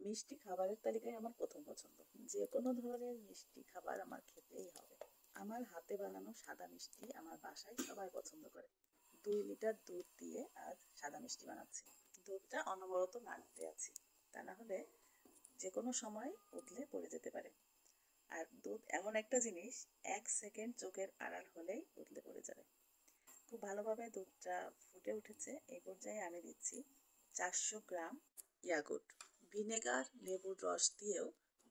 মিষ্টি খাবারের তালিকায় আমার প্রথম পছন্দ। যে কোনো ধরনের মিষ্টি খাবার আমার খেতেই হবে। আমার হাতে বানানো সাদা মিষ্টি আমার বাসায় সবাই পছন্দ করে। 2 লিটার দুধ দিয়ে আজ সাদা মিষ্টি বানাচ্ছি। দুধটা অনবরত নাড়তে আছি, তা না হলে যে কোনো সময় উতলে পড়ে যেতে পারে। আর দুধ এমন একটা জিনিস, 1 সেকেন্ড চোখের আড়াল হলেই উতলে পড়ে যাবে। খুব ভালোভাবে দুধটা ফুটে উঠেছে। এই পর্যায়ে আমি দিচ্ছি 400 গ্রাম ইয়াগুর্ট। ভিনেগার, লেবুর রস দিয়েও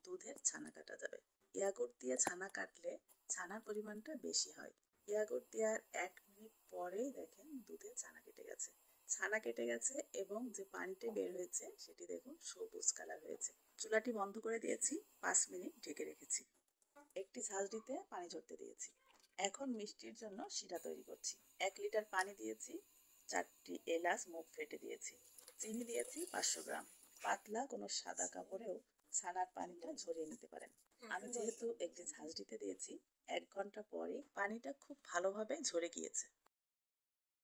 দুধের ছানা কাটা যাবে। ইয়াগুর্ট দিয়ে ছানা কাটলে ছানার পরিমাণটা বেশি হয়। ইয়াগুর্ট দেওয়ার 1 মিনিট পরেই দেখেন দুধে ছানা কেটে গেছে। ছানা কেটে গেছে এবং যে পানিটা বের হয়েছে সেটি দেখুন সবুজ কালার হয়েছে। চুলাটি বন্ধ করে দিয়েছি, 5 মিনিট ঢেকে রেখেছি। একটি ঝাঁঝরিতে পানি ঝরতে দিয়েছি। এখন মিষ্টির জন্য শিরা তৈরি করছি। 1 লিটার পানি দিয়েছি, 4টি এলাচ মুখ ফেটে দিয়েছি। চিনি দিয়েছি 500 গ্রাম। পাতলা কোনো সাদা কাপড়েও ছানার পানিটা ঝরিয়ে নিতে পারেন। আমি যেহেতু একটি ঝাঁঝরিতে দিয়েছি, 1 ঘন্টা পরে পানিটা খুব ভালোভাবে ঝরে গিয়েছে।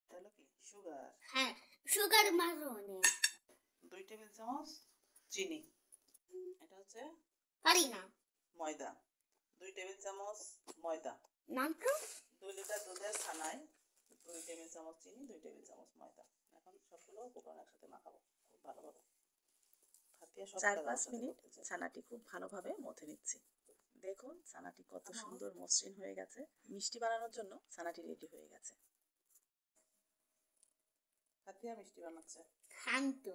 তাহলে কি সুগার? হ্যাঁ, সুগার মারনে 2 টেবিল চামচ চিনি। এটা হচ্ছে ফারিনা ময়দা। 2 টেবিল চামচ ময়দা। নাম তো 2 লিটার দুধের ছানায় 2 টেবিল চামচ চিনি, 2 টেবিল চামচ ময়দা। এখন সবগুলো উপকরণ একসাথে মাখাবো খুব ভালোভাবে। 4-5 মিনিট ছানাটি খুব ভালোভাবে মথে নিচ্ছি। দেখুন ছানাটি কত সুন্দর মসৃণ হয়ে গেছে। মিষ্টি বানানোর জন্য ছানাটি রেডি হয়ে গেছে। ফাতিয়া মিষ্টি বানাচ্ছে। খান্ত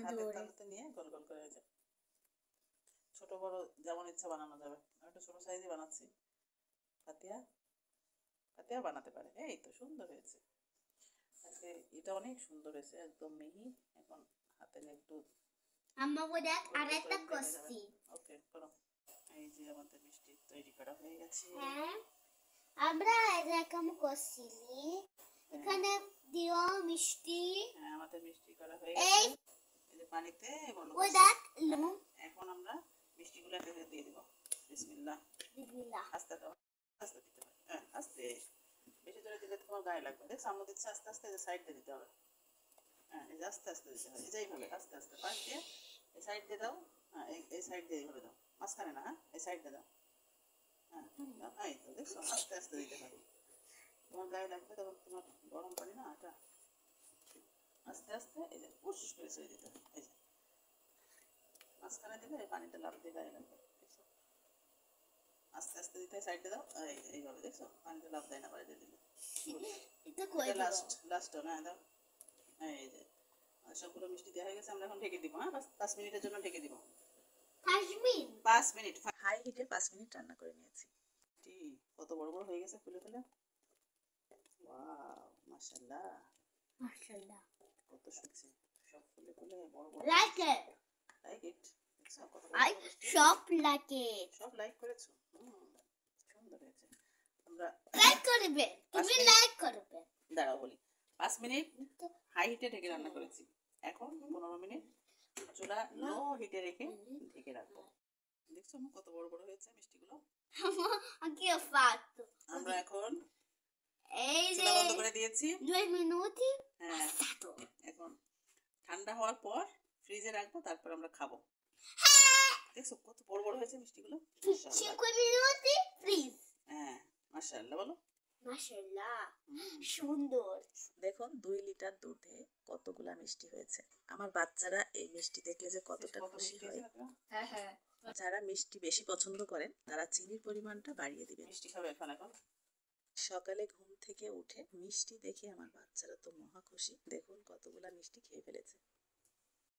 হাতের তালুতে নিয়ে গোল গোল করে হয়ে যাবে। ছোট বড় যেমন ইচ্ছা বানানো যাবে। আমি একটু ছোট সাইজে বানাচ্ছি। ফাতিয়া ফাতিয়া বানাতে পারে। এই তো সুন্দর হয়েছে। আজকে এটা অনেক সুন্দর হয়েছে, একদম মিহি। এখন হাতে একটু আম্মা বলে আরেকটা করছি। ওকে করো। এই যে আমাদের মিষ্টি তৈরি করা হয়ে গেছে। হ্যাঁ, আমরা এরকম করছিলি। এখানে দিও মিষ্টি। হ্যাঁ, আমাদের মিষ্টি করা হয়ে গেছে। এই যে পানিতে বলো। ওই দেখ এখন আমরা মিষ্টিগুলো এটাতে দিয়ে দিব। বিসমিল্লাহ। বিসমিল্লাহ। আস্তে দাও, আস্তে দিতে হবে। হ্যাঁ, আস্তে। বেশি জোরে দিলে তোমার গায়ে লাগবে। দেখ সামনে দিচ্ছে, আস্তে আস্তে এই সাইড দিয়ে দিতে হবে। হ্যাঁ, এই যে আস্তে আস্তে দিতে হবে। এই যে এইভাবে আস্তে আস্তে পাশ দিয়ে এই সাইড দিয়ে দাও। হ্যাঁ, এই সাইড দিয়ে এইভাবে দাও। মাঝখানে না, হ্যাঁ, এই সাইড দিয়ে দাও। হ্যাঁ, এই তো দেখছো, আস্তে আস্তে দিতে হবে। তোমার গায়ে লাগবে তখন, তোমার গরম পানি না এটা। আস্তে আস্তে এই যে উস করে ছেড়ে দিতে হবে। এই যে মাঝখানে দিলে এই পানিটা লাভ দিয়ে গায়ে লাগবে। দেখছো, আস্তে আস্তে দিতে হয়। সাইডে দাও। এইভাবে দেখছো পানিটা লাভ দেয় না বাইরে দিলে। লাস্ট না দাও। এই যে সবগুলো মিষ্টি দেওয়া হয়ে গেছে। আমরা এখন ঢেকে দিব। হ্যাঁ, 5 মিনিটের জন্য ঢেকে দিব। 5 মিনিট হাই হিটে 5 মিনিট রান্না করে নিয়েছি। কত বড় বড় হয়ে গেছে ফুলে ফুলে। ওয়াও, মাশাআল্লাহ মাশাআল্লাহ। কত সুন্দর সব ফুলে ফুলে বড় বড়। লাইক ইট দেখছো কত বড় আই বড় মিষ্টি। সব লাইক করেছো। সুন্দর হয়েছে। আমরা লাইক করবে, তুমি লাইক করবে। দাঁড়াও বলি। 5 মিনিট হাই হিটে ঢেকে রান্না করেছি। এখন 15 মিনিট চুলা লো হিটে রেখে ঢেকে রাখবো। দেখছো কত বড় বড় হয়েছে মিষ্টিগুলো। আমরা এখন এই যে চুলা বন্ধ করে দিয়েছি। 2 মিনিট। হ্যাঁ, এখন ঠান্ডা হওয়ার পর ফ্রিজে রাখবো, তারপর আমরা খাবো। দেখছো কত বড় বড় হয়েছে মিষ্টিগুলো। 5 মিনিট ফ্রিজ। হ্যাঁ, মাশাআল্লাহ বলো। মাশাআল্লাহ সুন্দর। দেখুন 2 লিটার দুধে কতগুলা মিষ্টি হয়েছে। আমার বাচ্চারা এই মিষ্টি দেখলে যে কতটা খুশি হয়। হ্যাঁ হ্যাঁ, যারা মিষ্টি বেশি পছন্দ করেন তারা চিনির পরিমাণটা বাড়িয়ে দিবেন। মিষ্টি খাবে এখন। সকালে ঘুম থেকে উঠে মিষ্টি দেখে আমার বাচ্চারা তো মহা খুশি। দেখুন কতগুলা মিষ্টি খেয়ে ফেলেছে।